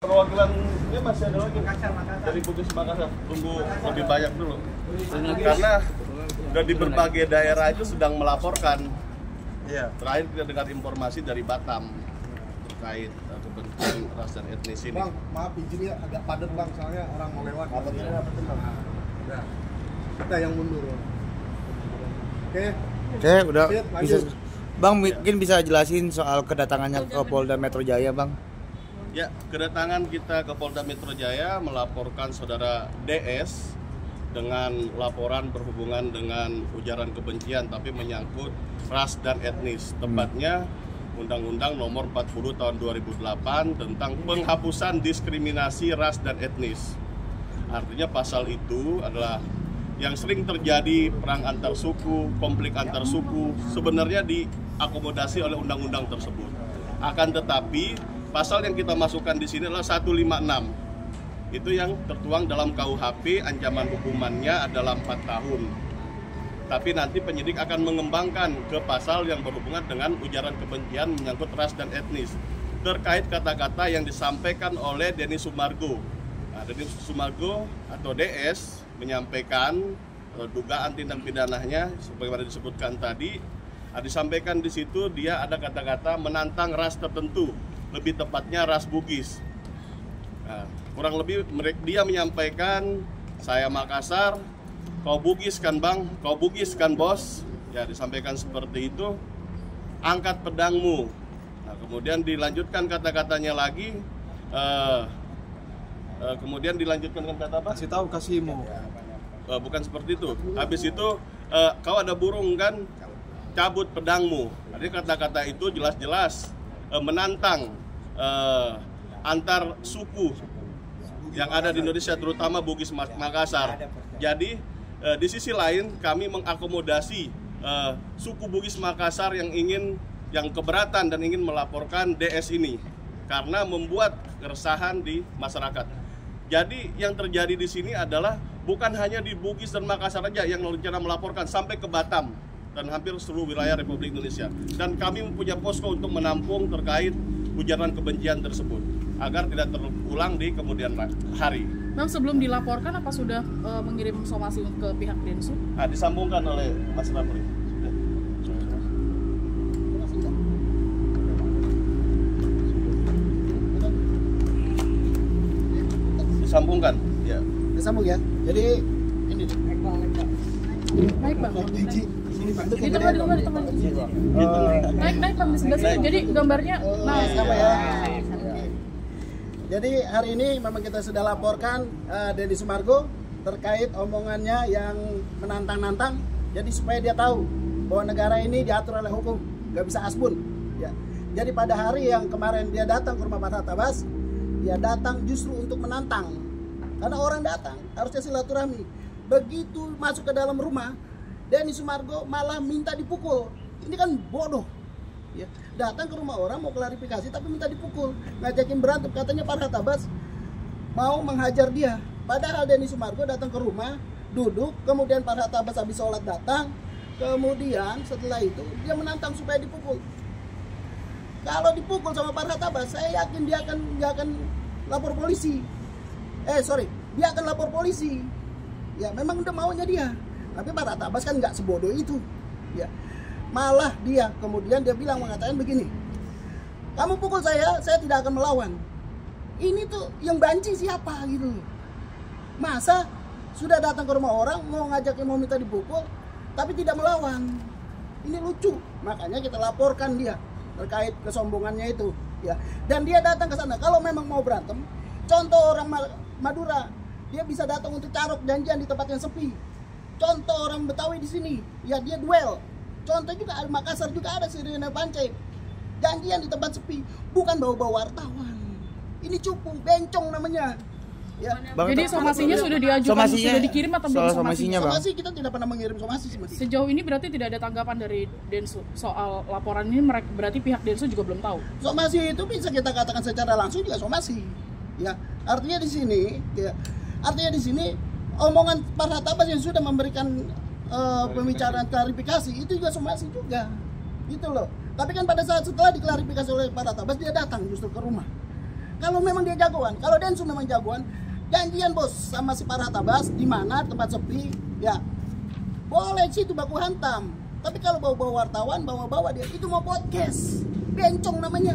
Perwakilan ini masih ada lagi dari Bugis Makassar, tunggu lebih banyak dulu karena udah di berbagai daerah itu sedang melaporkan. Terakhir kita dengar informasi dari Batam terkait kepentingan ras dan etnis ini. Bang, maaf izin ya agak padat bang, soalnya orang mau lewat. Apa tenang? Kita yang mundur. Oke, udah bisa. lanjut. Bang, mungkin bisa jelasin soal kedatangannya ke Polda Metro Jaya, Bang? Ya, kedatangan kita ke Polda Metro Jaya melaporkan saudara DS dengan laporan berhubungan dengan ujaran kebencian tapi menyangkut ras dan etnis. Tepatnya Undang-Undang Nomor 40 Tahun 2008 tentang penghapusan diskriminasi ras dan etnis. Artinya pasal itu adalah yang sering terjadi perang antar suku, konflik antar suku sebenarnya diakomodasi oleh undang-undang tersebut. Akan tetapi pasal yang kita masukkan di sini adalah 156. Itu yang tertuang dalam KUHP, ancaman hukumannya adalah 4 tahun. Tapi nanti penyidik akan mengembangkan ke pasal yang berhubungan dengan ujaran kebencian menyangkut ras dan etnis. Terkait kata-kata yang disampaikan oleh Denny Sumargo. Nah, Denny Sumargo atau DS menyampaikan dugaan tindak pidananya sebagaimana disebutkan tadi. Disampaikan di situ dia ada kata-kata menantang ras tertentu, lebih tepatnya ras Bugis. Nah, kurang lebih dia menyampaikan, saya Makassar, kau Bugis kan bang, kau Bugis kan bos. Ya disampaikan seperti itu. Angkat pedangmu. Nah, kemudian dilanjutkan kata-katanya lagi. Kemudian dilanjutkan dengan kata apa? Kasih tahu kasihmu. Bukan seperti itu. Habis itu kau ada burung kan, cabut pedangmu. Jadi kata-kata itu jelas-jelas menantang antar suku yang ada di Indonesia, terutama Bugis Makassar. Jadi di sisi lain kami mengakomodasi suku Bugis Makassar yang keberatan dan ingin melaporkan DS ini karena membuat keresahan di masyarakat. Jadi yang terjadi di sini adalah bukan hanya di Bugis dan Makassar saja yang rencana melaporkan, sampai ke Batam dan hampir seluruh wilayah Republik Indonesia. Dan kami mempunyai posko untuk menampung terkait ujaran kebencian tersebut agar tidak terulang di kemudian hari. Bang, sebelum dilaporkan apa sudah mengirim somasi ke pihak Densu? Disambungkan oleh Mas Rapli. Disambungkan, ya. Disambung ya. Jadi ini Naik bang. Sini Pak. Di tengah di tengah. Naik bang di sebelah sini. Jadi gambarnya sama ya. Jadi hari ini memang kita sudah laporkan Denny Sumargo terkait omongannya yang menantang-nantang. Jadi supaya dia tahu bahwa negara ini diatur oleh hukum, nggak bisa asbun. Ya. Jadi pada hari yang kemarin dia datang ke rumah Pak Tabas, dia datang justru untuk menantang. Karena orang datang harusnya silaturahmi. Begitu masuk ke dalam rumah, Denny Sumargo malah minta dipukul. Ini kan bodoh. Ya, datang ke rumah orang mau klarifikasi tapi minta dipukul, ngajakin berantem. Katanya Pak Tabas mau menghajar dia. Padahal Denny Sumargo datang ke rumah, duduk, kemudian Pak Tabas habis sholat datang, kemudian setelah itu dia menantang supaya dipukul. Kalau dipukul sama Pak Tabas, saya yakin dia akan lapor polisi. Dia akan lapor polisi. Ya, memang udah maunya dia. Tapi Pak Tabas kan nggak sebodoh itu. Ya. Malah dia kemudian dia mengatakan begini, kamu pukul saya tidak akan melawan. Ini tuh yang banci siapa gitu. Masa sudah datang ke rumah orang mau minta dipukul tapi tidak melawan. Ini lucu. Makanya kita laporkan dia terkait kesombongannya itu, ya. Dan dia datang ke sana kalau memang mau berantem. Contoh orang Madura, dia bisa datang untuk carok janjian di tempat yang sepi. Contoh orang Betawi di sini, ya dia duel. Contoh juga ada Makassar juga ada Sirine Pancai. Janjian di tempat sepi, bukan bawa-bawa wartawan. Ini cupu, bencong namanya. Ya. Bang, jadi somasinya sudah diajukan, sudah dikirim atau belum somasinya? Somasi kita tidak pernah mengirim somasi. Sejauh ini berarti tidak ada tanggapan dari Densu soal laporan ini, berarti pihak Densu juga belum tahu. Somasi itu bisa kita katakan secara langsung juga somasi. Ya, artinya di sini omongan Pak Tabas yang sudah memberikan pembicaraan klarifikasi itu juga somasi juga. Gitu loh. Tapi kan pada saat setelah diklarifikasi oleh Pak Tabas dia datang justru ke rumah. kalau memang dia jagoan, kalau Densu memang jagoan, janjian bos sama si Farhat Abbas di mana tempat sepi, ya boleh situ baku hantam. Tapi kalau bawa wartawan, bawa dia, itu mau podcast, bencong namanya,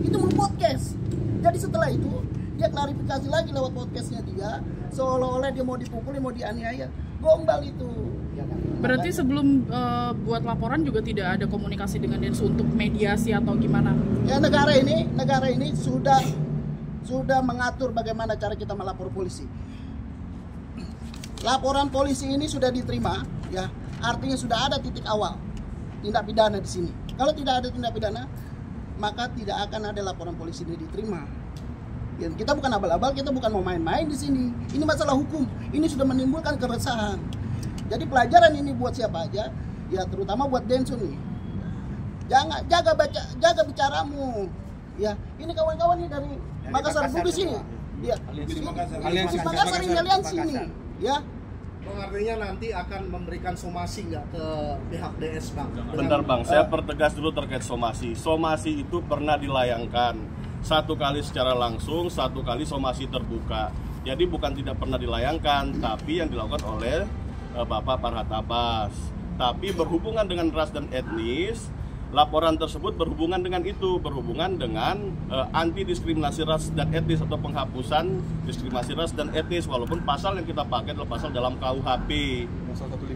itu mau podcast. Jadi setelah itu dia klarifikasi lagi lewat podcastnya dia, seolah-olah dia mau dipukuli, mau dianiaya, gombal itu. Berarti sebelum buat laporan juga tidak ada komunikasi dengan Densu untuk mediasi atau gimana? Ya negara ini sudah mengatur bagaimana cara kita melapor polisi. Laporan polisi ini sudah diterima, ya artinya sudah ada titik awal tindak pidana di sini. Kalau tidak ada tindak pidana, maka tidak akan ada laporan polisi ini diterima. Ya, kita bukan abal-abal, kita bukan mau main-main di sini. Ini masalah hukum, ini sudah menimbulkan keresahan. Jadi pelajaran ini buat siapa aja, ya terutama buat Densu nih. Jangan jaga bicaramu. Ya, ini kawan-kawan nih dari Makassar Bugis ini. Ya, Makassar ini aliansi ini. Ya. Bang, artinya nanti akan memberikan somasi nggak ke pihak DS, Bang? Bentar Bang, saya pertegas dulu terkait somasi. Somasi itu pernah dilayangkan 1 kali secara langsung, 1 kali somasi terbuka. Jadi bukan tidak pernah dilayangkan, tapi yang dilakukan oleh Bapak Farhat Abbas. Tapi berhubungan dengan ras dan etnis, laporan tersebut berhubungan dengan itu, berhubungan dengan anti diskriminasi ras dan etnis atau penghapusan diskriminasi ras dan etnis, walaupun pasal yang kita pakai adalah pasal dalam KUHP.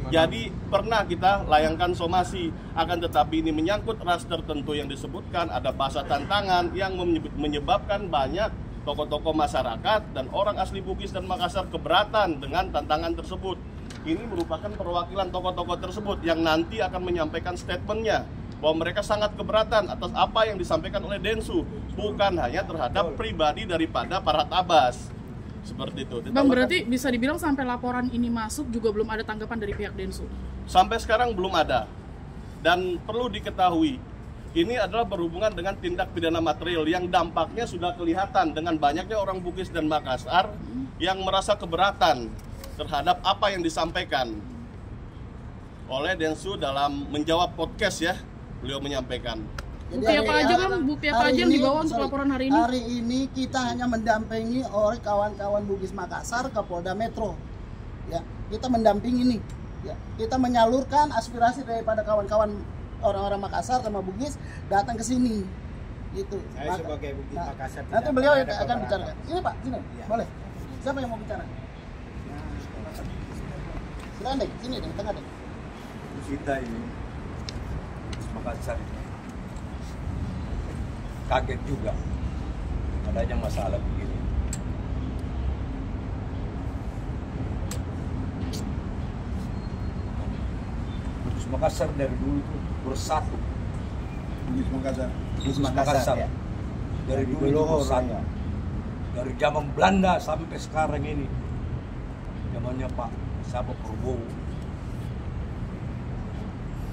Jadi pernah kita layangkan somasi, akan tetapi ini menyangkut ras tertentu yang disebutkan, ada bahasa tantangan yang menyebabkan banyak tokoh-tokoh masyarakat dan orang asli Bugis dan Makassar keberatan dengan tantangan tersebut. Ini merupakan perwakilan tokoh-tokoh tersebut yang nanti akan menyampaikan statementnya bahwa mereka sangat keberatan atas apa yang disampaikan oleh Densu, bukan hanya terhadap pribadi daripada Farhat Abbas. Seperti itu. Bang, berarti bisa dibilang sampai laporan ini masuk juga belum ada tanggapan dari pihak Densu? Sampai sekarang belum ada. Dan perlu diketahui, ini adalah berhubungan dengan tindak pidana material yang dampaknya sudah kelihatan dengan banyaknya orang Bugis dan Makassar yang merasa keberatan terhadap apa yang disampaikan oleh Densu dalam menjawab podcast ya. Beliau menyampaikan. Bukti apa aja Bang? Bukti apa aja yang dibawa untuk laporan hari ini? Hari ini kita hanya mendampingi oleh kawan-kawan Bugis Makassar ke Polda Metro. Ya, kita mendampingi nih. Ya, kita menyalurkan aspirasi daripada kawan-kawan orang-orang Makassar sama Bugis datang ke sini. Gitu. Saya sebagai Bugis Makassar. Nanti beliau akan bicara. Sini Pak, sini. Ya. Boleh. Siapa yang mau bicara? Silakan deh, sini deh, tengah deh. Kita ini Makassar ini kaget juga adanya masalah begini. Bugis Makassar dari dulu itu bersatu. Bugis Makassar. Ya. Dari dulu itu bersatu. Dari zaman Belanda sampai sekarang ini, zamannya Pak Sabo Prabowo,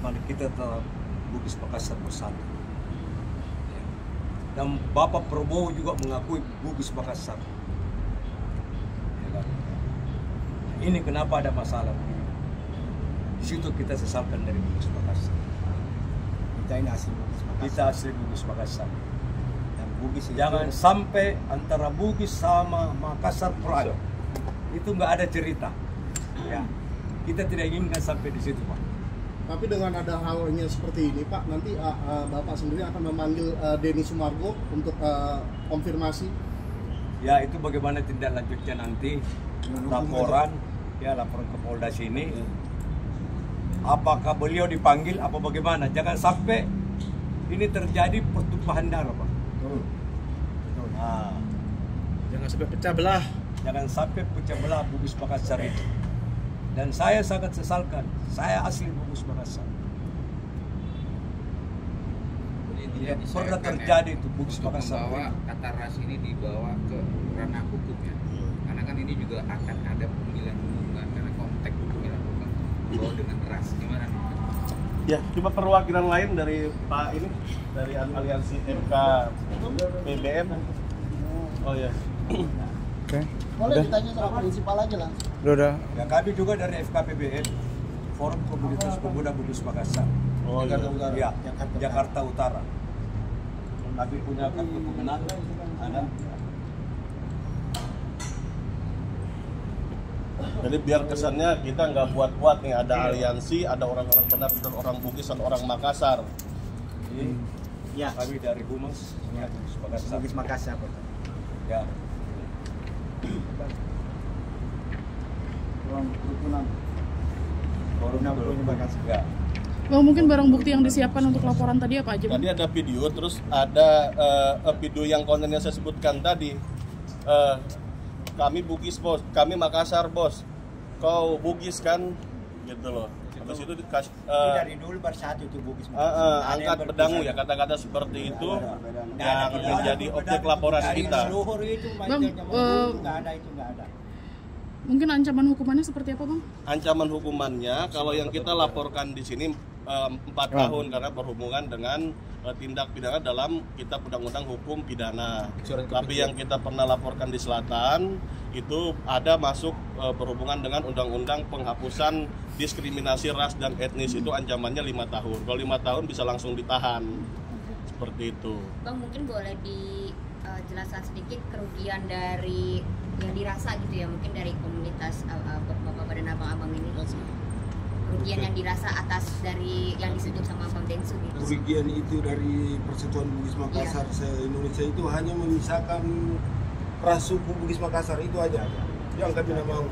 mari kita tetap Bugis Makassar bersatu. Dan Bapak Prabowo juga mengakui Bugis Makassar. Ya kan? Ini kenapa ada masalah begini? Di situ kita sesalkan dari Bugis Makassar. Kita ini asli Bugis Makassar. Kita asli Bugis Makassar. Dan Bugis itu Jangan sampai antara Bugis sama Makassar perang. Itu nggak ada cerita. Ya, kita tidak inginkan sampai di situ, Pak. Tapi dengan ada halnya seperti ini, Pak, nanti Bapak sendiri akan memanggil Denny Sumargo untuk konfirmasi. Ya, itu bagaimana tindak lanjutnya nanti, laporan ke Polda sini. Apakah beliau dipanggil apa bagaimana? Jangan sampai ini terjadi pertumpahan darah, Pak. Nah, Jangan sampai pecah belah. jangan sampai pecah belah Bugis Makassar itu. Dan saya sangat sesalkan, saya asli Bugis Makassar. Tidak pernah terjadi itu Bugis Makassar. Membawa kata ras ini dibawa ke ranah hukum ya. Karena kan ini juga akan ada pemilihan umum kan, karena konteks pemilihan umum dibawa dengan ras. Gimana nih? Ya, coba perwakilan lain dari Pak ini, dari aliansi MK PBM. Oh ya. Oke. Boleh ditanya sama prinsipal aja langsung. Udah. Ya, kami juga dari FKPBN, Forum Komunitas Pemuda Bugis Makassar. Oh iya. Ya, Jakarta Utara. Kami punya kartu pengenal Jadi biar kesannya kita nggak buat-buat nih, ada aliansi, ada orang-orang benar-benar orang Bugis dan orang Makassar. Ya, kami dari Humas, Bugis Makassar. ya. Ya. Bang, mungkin barang bukti yang disiapkan untuk laporan tadi apa aja, Bang? Tadi ada video, terus ada video yang kontennya saya sebutkan tadi. Kami Bugis bos, kami Makassar bos, kau Bugis kan, gitu loh. Habis itu dikasih Dari dulu bersatu itu Bugis Makassar. angkat pedangu ya, kata-kata seperti itu yang menjadi objek laporan kita. Bang, mungkin ancaman hukumannya seperti apa, Bang? Ancaman hukumannya kalau yang kita laporkan di sini 4 tahun karena berhubungan dengan tindak pidana dalam Kitab Undang-Undang Hukum Pidana. Tapi yang kita pernah laporkan di Selatan itu ada masuk berhubungan dengan Undang-Undang Penghapusan Diskriminasi Ras dan Etnis, itu ancamannya 5 tahun. Kalau 5 tahun bisa langsung ditahan. Seperti itu. Bang, mungkin boleh dijelaskan sedikit kerugian dari yang dirasa gitu ya, mungkin dari komunitas bapak-bapak dan abang-abang ini. Kerugian yang dirasa atas dari yang disebut sama Bang Densu gitu. Kerugian itu dari Persatuan Bugis Makassar se-Indonesia itu hanya memisahkan ras suku Bugis Makassar, itu aja yang kami tidak mau.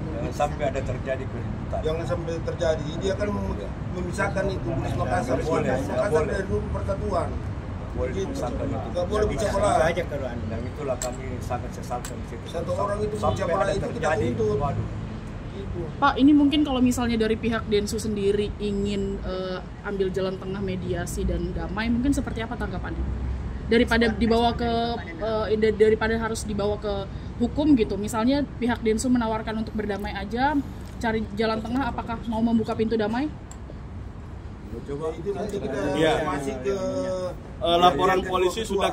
Jangan sampai ada terjadi keributan. Jangan sampai terjadi, dia akan memisahkan itu Bugis Makassar. Makassar dari dulu persatuan. Boleh dipisahkan itu. Nggak boleh pecah belah. Dan itulah kami sangat sesalkan di situ. Satu orang itu sampai pecah belah ada itu kita terjadi. tuntut. Waduh. Pak, ini mungkin kalau misalnya dari pihak Densu sendiri ingin ambil jalan tengah mediasi dan damai, mungkin seperti apa tanggapannya? Daripada dibawa ke daripada harus dibawa ke hukum gitu. Misalnya pihak Densu menawarkan untuk berdamai aja, cari jalan tengah, apakah mau membuka pintu damai? Coba itu nanti kita masih ke laporan polisi sudah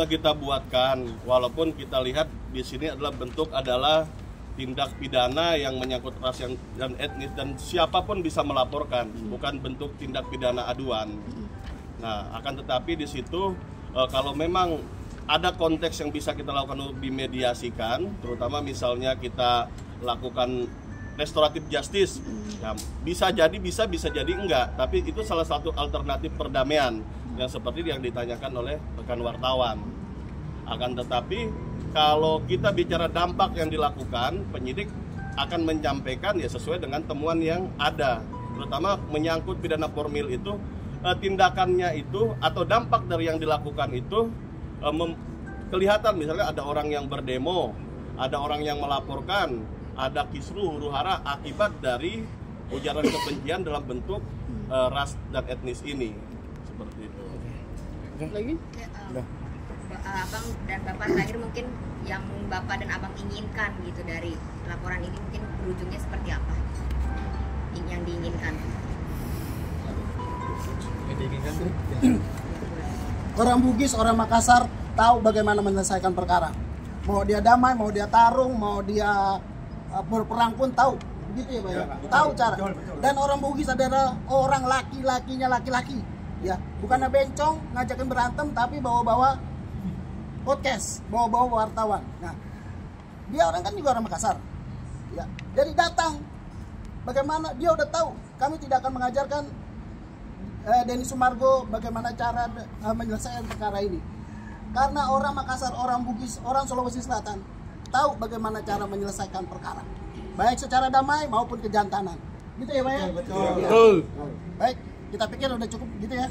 kita buatkan, walaupun kita lihat di sini adalah bentuk adalah tindak pidana yang menyangkut ras dan etnis, dan siapapun bisa melaporkan, bukan bentuk tindak pidana aduan. Nah, akan tetapi di situ kalau memang ada konteks yang bisa kita lakukan untuk dimediasikan, terutama misalnya kita lakukan restoratif justice, ya, bisa jadi enggak, tapi itu salah satu alternatif perdamaian yang seperti yang ditanyakan oleh rekan wartawan. Akan tetapi kalau kita bicara dampak yang dilakukan, penyidik akan menyampaikan ya sesuai dengan temuan yang ada, terutama menyangkut pidana formil itu, tindakannya itu atau dampak dari yang dilakukan itu kelihatan. Misalnya ada orang yang berdemo, ada orang yang melaporkan, ada kisruh huru hara akibat dari ujaran kebencian dalam bentuk ras dan etnis ini, seperti itu. Lagi? Abang dan Bapak terakhir, mungkin yang Bapak dan Abang inginkan gitu dari laporan ini, mungkin berujungnya seperti apa yang diinginkan? Orang Bugis, orang Makassar tahu bagaimana menyelesaikan perkara. Mau dia damai, mau dia tarung, mau dia berperang pun tahu, gitu ya Pak ya? Tahu cara. Dan orang Bugis adalah orang laki-lakinya laki-laki, ya, bukannya bencong ngajakin berantem, tapi bawa-bawa podcast, bawa-bawa wartawan. Nah, dia orang kan juga orang Makassar, ya. Jadi datang, bagaimana dia udah tahu. Kami tidak akan mengajarkan Denny Sumargo bagaimana cara menyelesaikan perkara ini, karena orang Makassar, orang Bugis, orang Sulawesi Selatan tahu bagaimana cara menyelesaikan perkara, baik secara damai maupun kejantanan, gitu ya Pak ya? Betul. Baik, kita pikir udah cukup gitu ya.